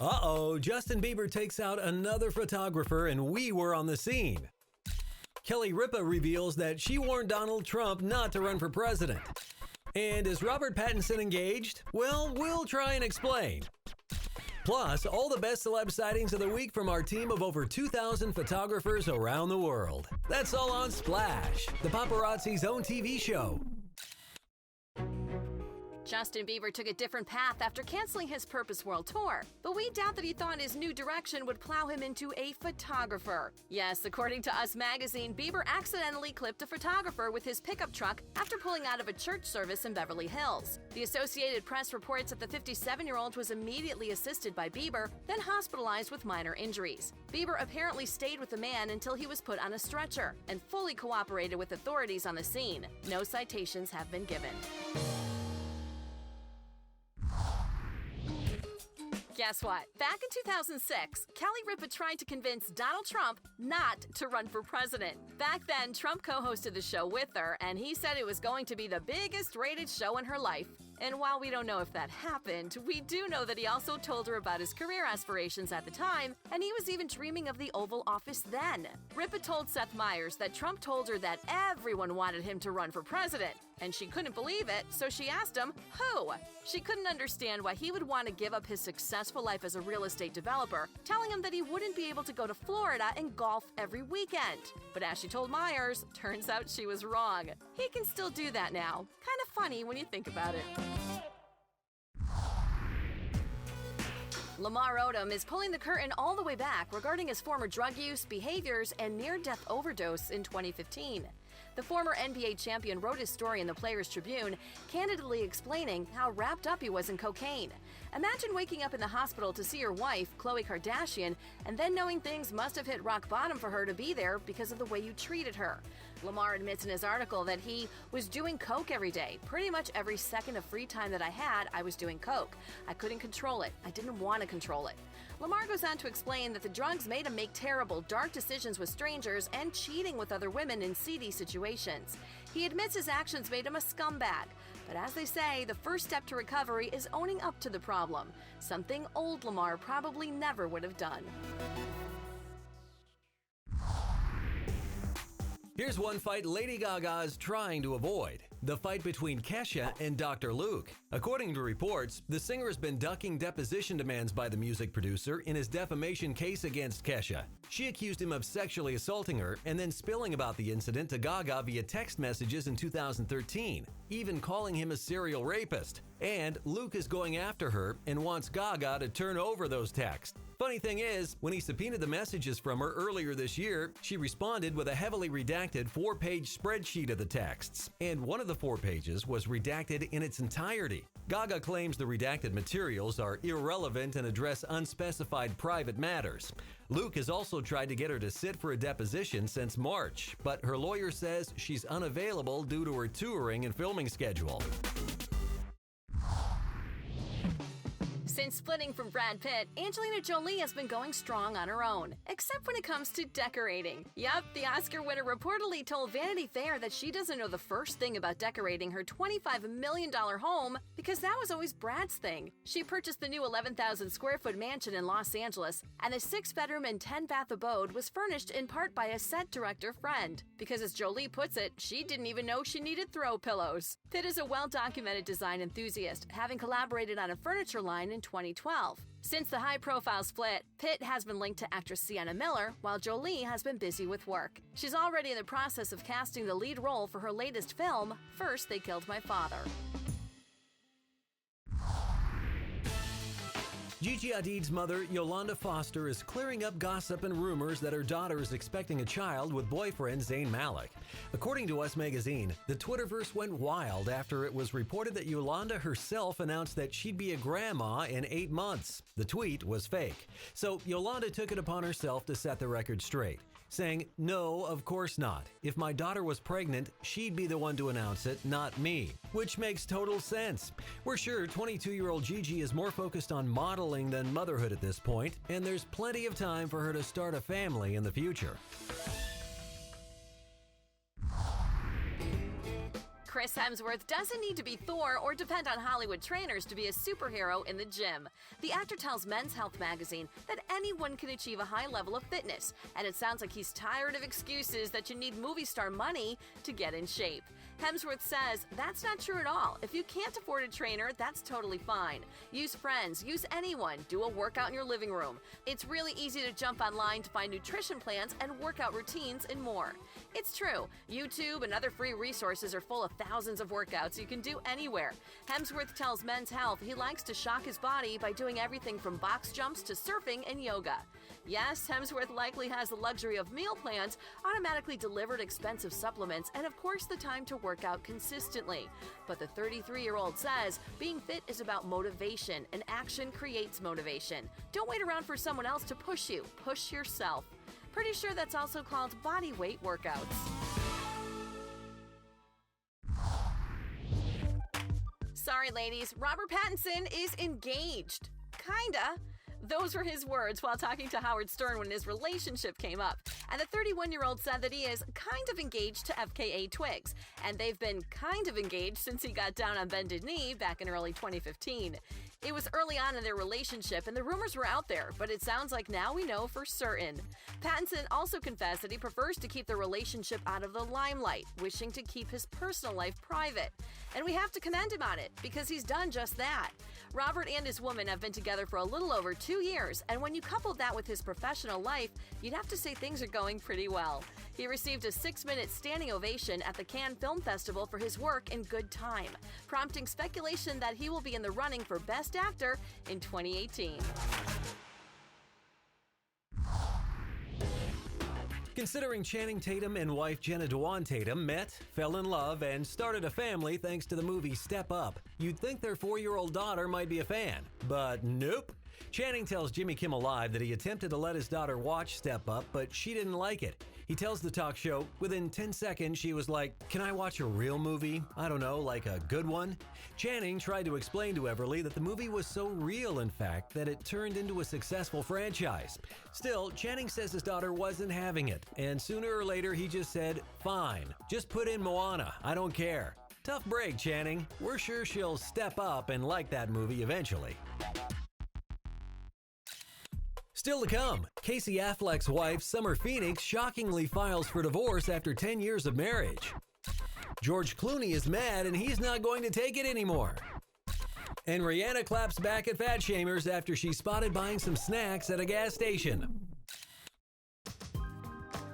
Uh-oh, Justin Bieber takes out another photographer and we were on the scene. Kelly Ripa reveals that she warned Donald Trump not to run for president. And is Robert Pattinson engaged? Well, we'll try and explain. Plus, all the best celeb sightings of the week from our team of over 2,000 photographers around the world. That's all on Splash, the paparazzi's own TV show. Justin Bieber took a different path after canceling his Purpose World Tour, but we doubt that he thought his new direction would plow him into a photographer. Yes, according to Us Magazine, Bieber accidentally clipped a photographer with his pickup truck after pulling out of a church service in Beverly Hills. The Associated Press reports that the 57-year-old was immediately assisted by Bieber, then hospitalized with minor injuries. Bieber apparently stayed with the man until he was put on a stretcher and fully cooperated with authorities on the scene. No citations have been given. Guess what? Back in 2006, Kelly Ripa tried to convince Donald Trump not to run for president. Back then, Trump co-hosted the show with her, and he said it was going to be the biggest rated show in her life. And while we don't know if that happened, we do know that he also told her about his career aspirations at the time, and he was even dreaming of the Oval Office then. Ripa told Seth Meyers that Trump told her that everyone wanted him to run for president, and she couldn't believe it, so she asked him, who? She couldn't understand why he would want to give up his successful life as a real estate developer, telling him that he wouldn't be able to go to Florida and golf every weekend. But as she told Meyers, turns out she was wrong. He can still do that now. Kind of funny when you think about it. Lamar Odom is pulling the curtain all the way back regarding his former drug use, behaviors, and near-death overdose in 2015. The former NBA champion wrote his story in the Players Tribune, candidly explaining how wrapped up he was in cocaine. Imagine waking up in the hospital to see your wife, Khloe Kardashian, and then knowing things must have hit rock bottom for her to be there because of the way you treated her. Lamar admits in his article that he was doing coke every day. Pretty much every second of free time that I had, I was doing coke. I couldn't control it. I didn't want to control it. Lamar goes on to explain that the drugs made him make terrible, dark decisions with strangers and cheating with other women in seedy situations. He admits his actions made him a scumbag. But as they say, the first step to recovery is owning up to the problem, something old Lamar probably never would have done. Here's one fight Lady Gaga is trying to avoid: the fight between Kesha and Dr. Luke. According to reports, the singer has been ducking deposition demands by the music producer in his defamation case against Kesha. She accused him of sexually assaulting her and then spilling about the incident to Gaga via text messages in 2013, even calling him a serial rapist. And Luke is going after her and wants Gaga to turn over those texts. Funny thing is, when he subpoenaed the messages from her earlier this year, she responded with a heavily redacted 4-page spreadsheet of the texts, and one of the 4 pages was redacted in its entirety. Gaga claims the redacted materials are irrelevant and address unspecified private matters. Luke has also tried to get her to sit for a deposition since March, but her lawyer says she's unavailable due to her touring and filming schedule. Since splitting from Brad Pitt, Angelina Jolie has been going strong on her own, except when it comes to decorating. Yup, the Oscar winner reportedly told Vanity Fair that she doesn't know the first thing about decorating her $25 million home because that was always Brad's thing. She purchased the new 11,000 square foot mansion in Los Angeles, and the 6-bedroom and 10-bath abode was furnished in part by a set director friend. Because as Jolie puts it, she didn't even know she needed throw pillows. Pitt is a well-documented design enthusiast, having collaborated on a furniture line in 2012. Since the high-profile split, Pitt has been linked to actress Sienna Miller, while Jolie has been busy with work. She's already in the process of casting the lead role for her latest film, First They Killed My Father. Gigi Hadid's mother, Yolanda Foster, is clearing up gossip and rumors that her daughter is expecting a child with boyfriend Zayn Malik. According to Us Magazine, the Twitterverse went wild after it was reported that Yolanda herself announced that she'd be a grandma in 8 months. The tweet was fake. So Yolanda took it upon herself to set the record straight, saying, "No, of course not. If my daughter was pregnant, she'd be the one to announce it, not me." Which makes total sense. We're sure 22-year-old Gigi is more focused on modeling than motherhood at this point, and there's plenty of time for her to start a family in the future. Chris Hemsworth doesn't need to be Thor or depend on Hollywood trainers to be a superhero in the gym. The actor tells Men's Health magazine that anyone can achieve a high level of fitness, and it sounds like he's tired of excuses that you need movie star money to get in shape. Hemsworth says that's not true at all. If you can't afford a trainer, that's totally fine. Use friends, use anyone, do a workout in your living room. It's really easy to jump online to find nutrition plans and workout routines and more. It's true, YouTube and other free resources are full of thousands of workouts you can do anywhere. Hemsworth tells Men's Health he likes to shock his body by doing everything from box jumps to surfing and yoga. Yes, Hemsworth likely has the luxury of meal plans, automatically delivered expensive supplements, and of course the time to work out consistently. But the 33-year-old says being fit is about motivation, and action creates motivation. Don't wait around for someone else to push you. Push yourself. Pretty sure that's also called body weight workouts. Sorry, ladies, Robert Pattinson is engaged. Kinda. Those were his words while talking to Howard Stern when his relationship came up. And the 31-year-old said that he is kind of engaged to FKA Twigs, and they've been kind of engaged since he got down on bended knee back in early 2015. It was early on in their relationship, and the rumors were out there, but it sounds like now we know for certain. Pattinson also confessed that he prefers to keep the relationship out of the limelight, wishing to keep his personal life private. And we have to commend him on it, because he's done just that. Robert and his woman have been together for a little over 2 years, and when you couple that with his professional life, you'd have to say things are going pretty well. He received a 6-minute standing ovation at the Cannes Film Festival for his work in Good Time, prompting speculation that he will be in the running for Best Actor in 2018. Considering Channing Tatum and wife Jenna Dewan Tatum met, fell in love, and started a family thanks to the movie Step Up, you'd think their 4-year-old daughter might be a fan. But nope. Channing tells Jimmy Kimmel Live that he attempted to let his daughter watch Step Up, but she didn't like it. He tells the talk show, within 10 seconds she was like, "Can I watch a real movie? I don't know, like a good one?" Channing tried to explain to Everly that the movie was so real, in fact, that it turned into a successful franchise. Still, Channing says his daughter wasn't having it, and sooner or later he just said, "Fine, just put in Moana, I don't care." Tough break, Channing. We're sure she'll step up and like that movie eventually. Still to come, Casey Affleck's wife, Summer Phoenix, shockingly files for divorce after 10 years of marriage. George Clooney is mad and he's not going to take it anymore. And Rihanna claps back at fat shamers after she's spotted buying some snacks at a gas station.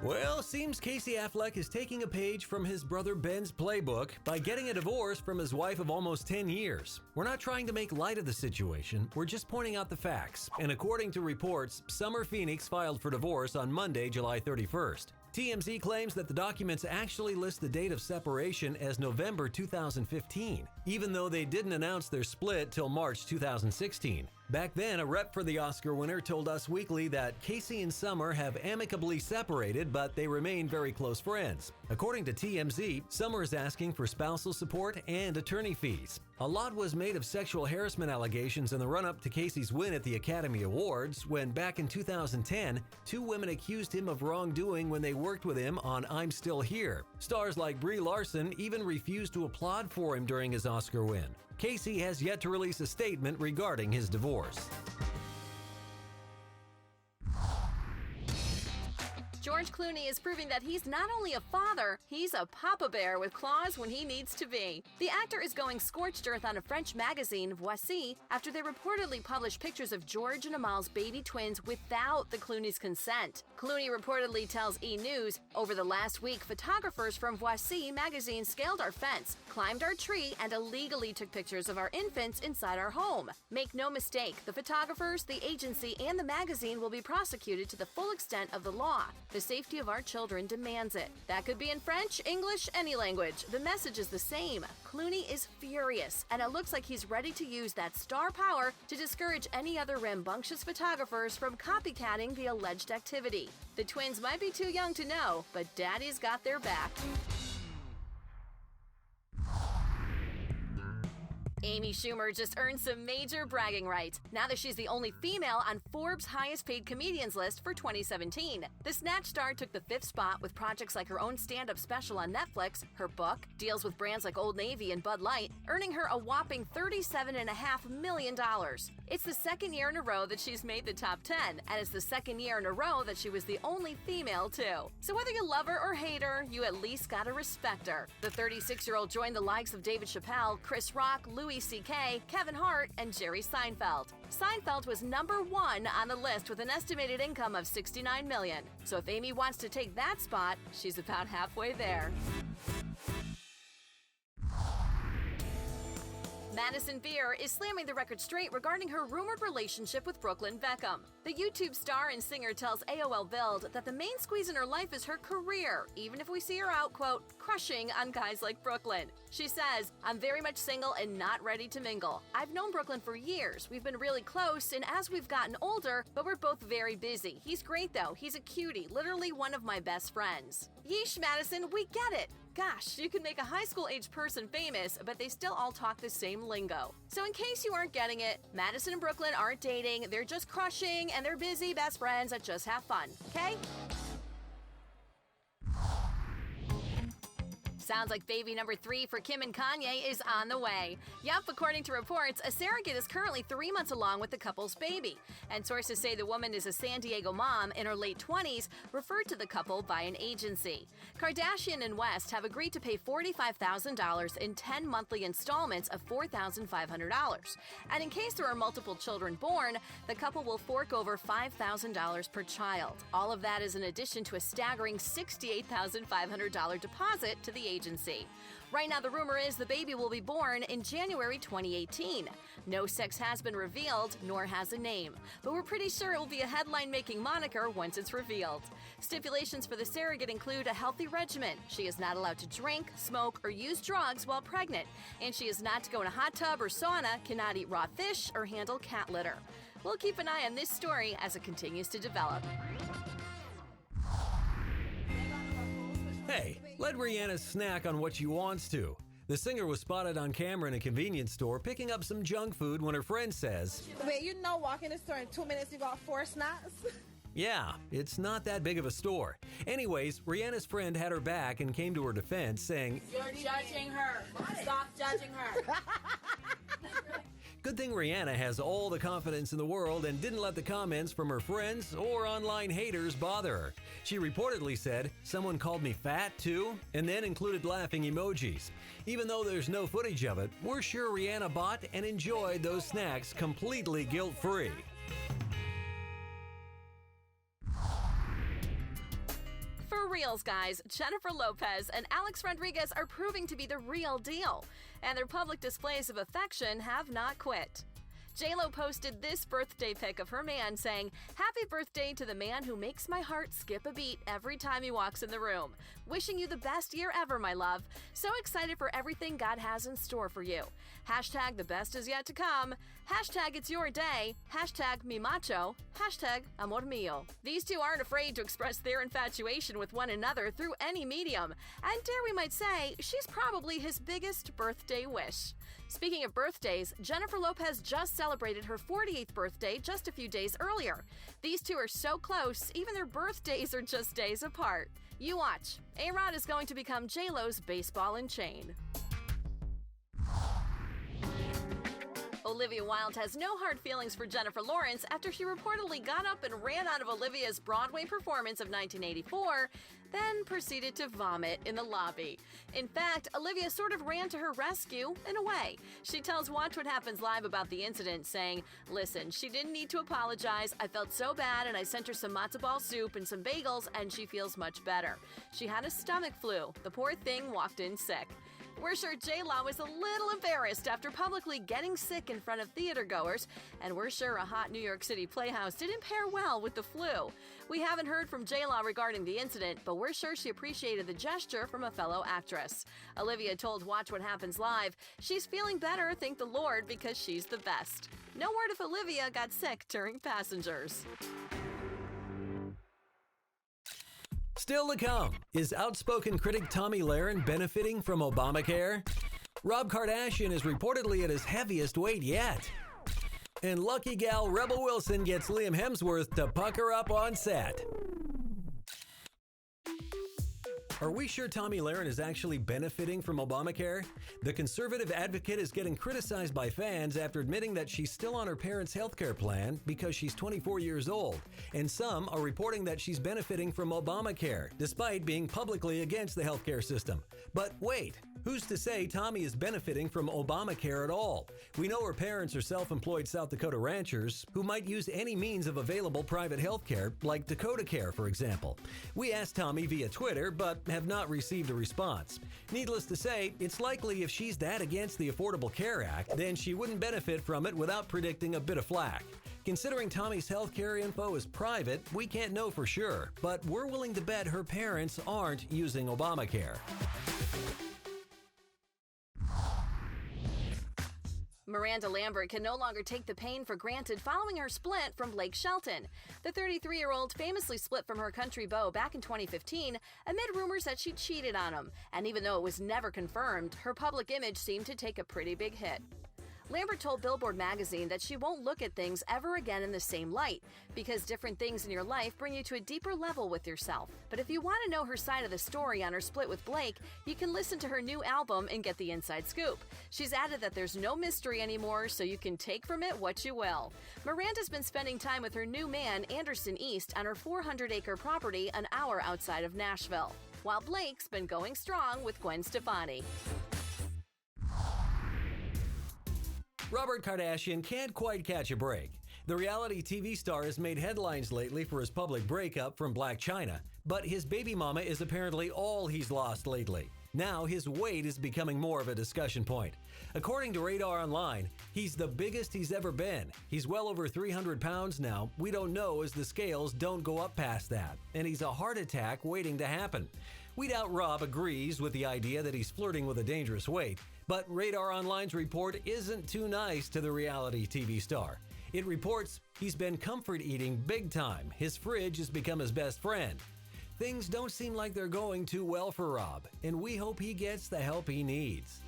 Well, seems Casey Affleck is taking a page from his brother Ben's playbook by getting a divorce from his wife of almost 10 years. We're not trying to make light of the situation, we're just pointing out the facts. And according to reports, Summer Phoenix filed for divorce on Monday, July 31st. TMZ claims that the documents actually list the date of separation as November 2015, even though they didn't announce their split till March 2016. Back then, a rep for the Oscar winner told Us Weekly that Casey and Summer have amicably separated, but they remain very close friends. According to TMZ, Summer is asking for spousal support and attorney fees. A lot was made of sexual harassment allegations in the run-up to Casey's win at the Academy Awards, when back in 2010, 2 women accused him of wrongdoing when they worked with him on I'm Still Here. Stars like Brie Larson even refused to applaud for him during his Oscar win. Casey has yet to release a statement regarding his divorce. George Clooney is proving that he's not only a father, he's a papa bear with claws when he needs to be. The actor is going scorched earth on a French magazine, Voici, after they reportedly published pictures of George and Amal's baby twins without the Clooney's consent. Clooney reportedly tells E! News, "Over the last week, photographers from Voici magazine scaled our fence, climbed our tree, and illegally took pictures of our infants inside our home. Make no mistake, the photographers, the agency, and the magazine will be prosecuted to the full extent of the law. The safety of our children demands it." That could be in French, English, any language. The message is the same. Clooney is furious, and it looks like he's ready to use that star power to discourage any other rambunctious photographers from copycatting the alleged activity. The twins might be too young to know, but Daddy's got their back. Amy Schumer just earned some major bragging rights now that she's the only female on Forbes' highest paid comedians list for 2017. The Snatch star took the 5th spot with projects like her own stand-up special on Netflix, her book, deals with brands like Old Navy and Bud Light, earning her a whopping $37.5 million. It's the second year in a row that she's made the top 10, and it's the second year in a row that she was the only female, too. So whether you love her or hate her, you at least gotta respect her. The 36-year-old joined the likes of David Chappelle, Chris Rock, Louis C.K., Kevin Hart, and Jerry Seinfeld. Seinfeld was number 1 on the list with an estimated income of $69 million. So if Amy wants to take that spot, she's about halfway there. Madison Beer is slamming the record straight regarding her rumored relationship with Brooklyn Beckham. The YouTube star and singer tells AOL Build that the main squeeze in her life is her career, even if we see her out, quote, crushing on guys like Brooklyn. She says, "I'm very much single and not ready to mingle. I've known Brooklyn for years. We've been really close, and as we've gotten older, but we're both very busy. He's great though. He's a cutie, literally one of my best friends." Yeesh, Madison, we get it. Gosh, you can make a high school-age person famous, but they still all talk the same lingo. So in case you aren't getting it, Madison and Brooklyn aren't dating, they're just crushing, and they're busy best friends that just have fun, okay? Sounds like baby number 3 for Kim and Kanye is on the way. Yup, according to reports, a surrogate is currently 3 months along with the couple's baby. And sources say the woman is a San Diego mom in her late 20s, referred to the couple by an agency. Kardashian and West have agreed to pay $45,000 in 10 monthly installments of $4,500. And in case there are multiple children born, the couple will fork over $5,000 per child. All of that is in addition to a staggering $68,500 deposit to the agency. Right now, the rumor is the baby will be born in January 2018. No sex has been revealed, nor has a name, but we're pretty sure it will be a headline-making moniker once it's revealed. Stipulations for the surrogate include a healthy regimen. She is not allowed to drink, smoke, or use drugs while pregnant, and she is not to go in a hot tub or sauna, cannot eat raw fish, or handle cat litter. We'll keep an eye on this story as it continues to develop. Hey, let Rihanna snack on what she wants to. The singer was spotted on camera in a convenience store picking up some junk food when her friend says, "Wait, you know, walk in the store in 2 minutes you got 4 snacks?" "Yeah, it's not that big of a store." Anyways, Rihanna's friend had her back and came to her defense, saying, "You're judging her. Stop judging her." Good thing Rihanna has all the confidence in the world and didn't let the comments from her friends or online haters bother her. She reportedly said, "Someone called me fat too," and then included laughing emojis. Even though there's no footage of it, we're sure Rihanna bought and enjoyed those snacks completely guilt-free. For reals, guys, Jennifer Lopez and Alex Rodriguez are proving to be the real deal, and their public displays of affection have not quit. J-Lo posted this birthday pic of her man saying, "Happy birthday to the man who makes my heart skip a beat every time he walks in the room. Wishing you the best year ever, my love. So excited for everything God has in store for you. Hashtag the best is yet to come. Hashtag it's your day. Hashtag mi macho. Hashtag amor mío." These two aren't afraid to express their infatuation with one another through any medium. And dare we might say, she's probably his biggest birthday wish. Speaking of birthdays, Jennifer Lopez just celebrated her 48th birthday just a few days earlier. These two are so close, even their birthdays are just days apart. You watch. A-Rod is going to become J-Lo's baseball and chain. Olivia Wilde has no hard feelings for Jennifer Lawrence after she reportedly got up and ran out of Olivia's Broadway performance of 1984, then proceeded to vomit in the lobby. In fact, Olivia sort of ran to her rescue in a way. She tells Watch What Happens Live about the incident, saying, "Listen, she didn't need to apologize. I felt so bad and I sent her some matzo ball soup and some bagels and she feels much better. She had a stomach flu. The poor thing walked in sick." We're sure J-Lo was a little embarrassed after publicly getting sick in front of theatergoers, and we're sure a hot New York City playhouse didn't pair well with the flu. We haven't heard from J-Lo regarding the incident, but we're sure she appreciated the gesture from a fellow actress. Olivia told Watch What Happens Live she's feeling better, thank the Lord, because she's the best. No word if Olivia got sick during Passengers. Still to come, is outspoken critic Tommy Lahren benefiting from Obamacare? Rob Kardashian is reportedly at his heaviest weight yet. And lucky gal Rebel Wilson gets Liam Hemsworth to pucker up on set. Are we sure Tomi Lahren is actually benefiting from Obamacare? The conservative advocate is getting criticized by fans after admitting that she's still on her parents' health care plan because she's 24 years old. And some are reporting that she's benefiting from Obamacare, despite being publicly against the healthcare system. But wait, who's to say Tomi is benefiting from Obamacare at all? We know her parents are self-employed South Dakota ranchers who might use any means of available private health care, like Dakota Care, for example. We asked Tomi via Twitter, but have not received a response. Needless to say, it's likely if she's that against the Affordable Care Act, then she wouldn't benefit from it without predicting a bit of flack. Considering Tomi's healthcare info is private, we can't know for sure, but we're willing to bet her parents aren't using Obamacare. Miranda Lambert can no longer take the pain for granted following her split from Blake Shelton. The 33-year-old famously split from her country beau back in 2015 amid rumors that she cheated on him, and even though it was never confirmed, her public image seemed to take a pretty big hit. Lambert told Billboard magazine that she won't look at things ever again in the same light, because different things in your life bring you to a deeper level with yourself. But if you want to know her side of the story on her split with Blake, you can listen to her new album and get the inside scoop. She's added that there's no mystery anymore, so you can take from it what you will. Miranda's been spending time with her new man, Anderson East, on her 400-acre property an hour outside of Nashville, while Blake's been going strong with Gwen Stefani. Robert Kardashian can't quite catch a break. The reality TV star has made headlines lately for his public breakup from Blac Chyna, but his baby mama is apparently all he's lost lately. Now his weight is becoming more of a discussion point. According to Radar Online, he's the biggest he's ever been. He's well over 300 pounds now. We don't know as the scales don't go up past that. And he's a heart attack waiting to happen. We doubt Rob agrees with the idea that he's flirting with a dangerous weight. But Radar Online's report isn't too nice to the reality TV star. It reports he's been comfort eating big time. His fridge has become his best friend. Things don't seem like they're going too well for Rob, and we hope he gets the help he needs.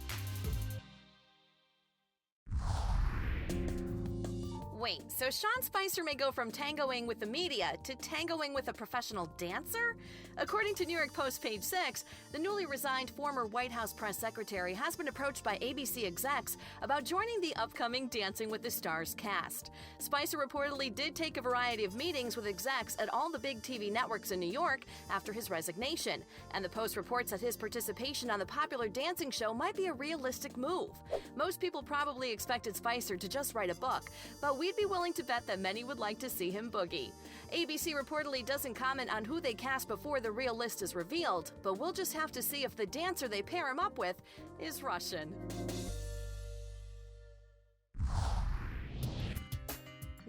Wait, so Sean Spicer may go from tangoing with the media to tangoing with a professional dancer? According to New York Post page 6, the newly resigned former White House press secretary has been approached by ABC execs about joining the upcoming Dancing with the Stars cast. Spicer reportedly did take a variety of meetings with execs at all the big TV networks in New York after his resignation, and the Post reports that his participation on the popular dancing show might be a realistic move. Most people probably expected Spicer to just write a book, but we'd be willing to bet that many would like to see him boogie. ABC reportedly doesn't comment on who they cast before the real list is revealed, but we'll just have to see if the dancer they pair him up with is Russian.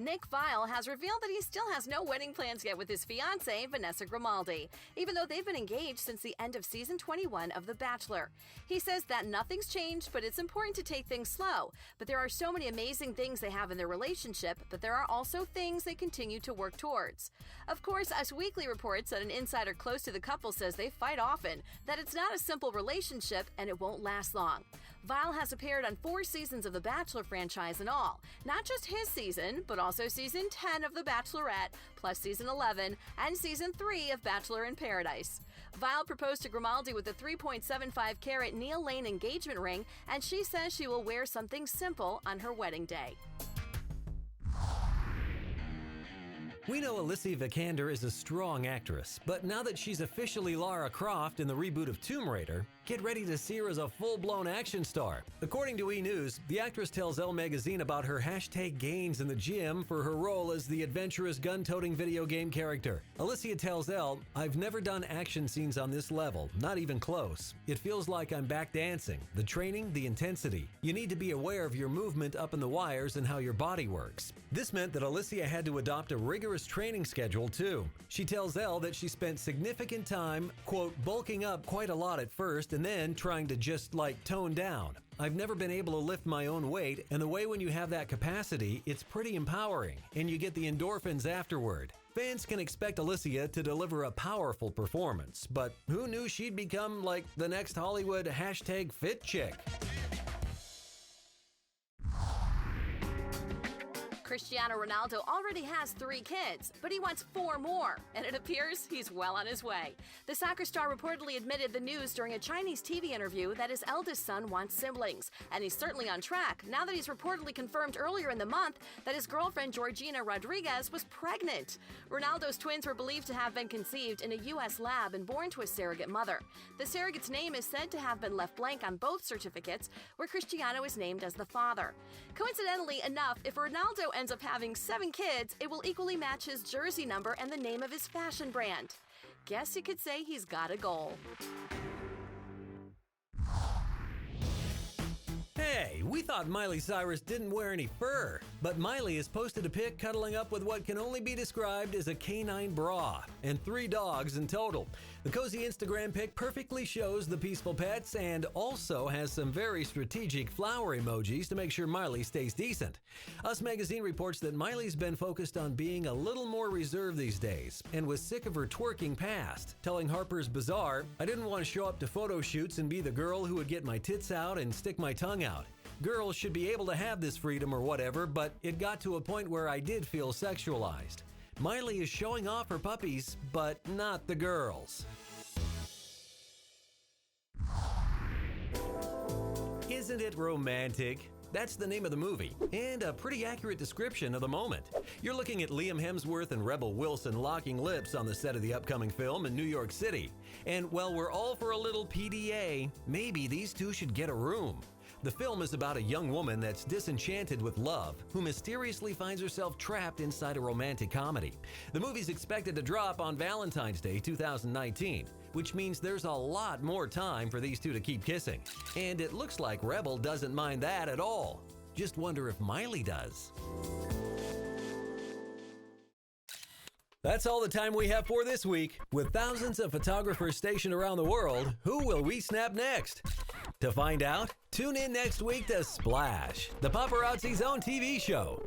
Nick Viall has revealed that he still has no wedding plans yet with his fiancée, Vanessa Grimaldi, even though they've been engaged since the end of season 21 of The Bachelor. He says that nothing's changed, but it's important to take things slow. But there are so many amazing things they have in their relationship, but there are also things they continue to work towards. Of course, Us Weekly reports that an insider close to the couple says they fight often, that it's not a simple relationship, and it won't last long. Viall has appeared on 4 seasons of The Bachelor franchise in all. Not just his season, but also season 10 of The Bachelorette, plus season 11, and season 3 of Bachelor in Paradise. Viall proposed to Grimaldi with a 3.75-carat Neil Lane engagement ring, and she says she will wear something simple on her wedding day. We know Alicia Vikander is a strong actress, but now that she's officially Lara Croft in the reboot of Tomb Raider, get ready to see her as a full-blown action star. According to E! News, the actress tells Elle magazine about her #gains in the gym for her role as the adventurous gun-toting video game character. Alicia tells Elle, "I've never done action scenes on this level, not even close. It feels like I'm back dancing. The training, the intensity. You need to be aware of your movement up in the wires and how your body works." This meant that Alicia had to adopt a rigorous training schedule too. She tells Elle that she spent significant time, quote, bulking up quite a lot at first and then trying to just tone down. "I've never been able to lift my own weight, and the way when you have that capacity, it's pretty empowering, and you get the endorphins afterward." Fans can expect Alicia to deliver a powerful performance, but who knew she'd become the next Hollywood #fit chick? Cristiano Ronaldo already has 3 kids, but he wants 4 more, and it appears he's well on his way. The soccer star reportedly admitted the news during a Chinese TV interview that his eldest son wants siblings, and he's certainly on track now that he's reportedly confirmed earlier in the month that his girlfriend Georgina Rodriguez was pregnant. Ronaldo's twins were believed to have been conceived in a U.S. lab and born to a surrogate mother. The surrogate's name is said to have been left blank on both certificates, where Cristiano is named as the father. Coincidentally enough, if Ronaldo ends up having 7 kids, it will equally match his jersey number and the name of his fashion brand. Guess you could say he's got a goal. Hey, we thought Miley Cyrus didn't wear any fur, but Miley has posted a pic cuddling up with what can only be described as a canine bra, and 3 dogs in total. The cozy Instagram pic perfectly shows the peaceful pets and also has some very strategic flower emojis to make sure Miley stays decent. Us Magazine reports that Miley's been focused on being a little more reserved these days and was sick of her twerking past, telling Harper's Bazaar, "I didn't want to show up to photo shoots and be the girl who would get my tits out and stick my tongue out. Girls should be able to have this freedom or whatever, but it got to a point where I did feel sexualized." Miley is showing off her puppies, but not the girls. Isn't it romantic? That's the name of the movie, and a pretty accurate description of the moment. You're looking at Liam Hemsworth and Rebel Wilson locking lips on the set of the upcoming film in New York City. And while we're all for a little PDA, maybe these two should get a room. The film is about a young woman that's disenchanted with love, who mysteriously finds herself trapped inside a romantic comedy. The movie's expected to drop on Valentine's Day 2019, which means there's a lot more time for these two to keep kissing. And it looks like Rebel doesn't mind that at all. Just wonder if Miley does. That's all the time we have for this week. With thousands of photographers stationed around the world, who will we snap next? To find out, tune in next week to Splash, the paparazzi's own TV show.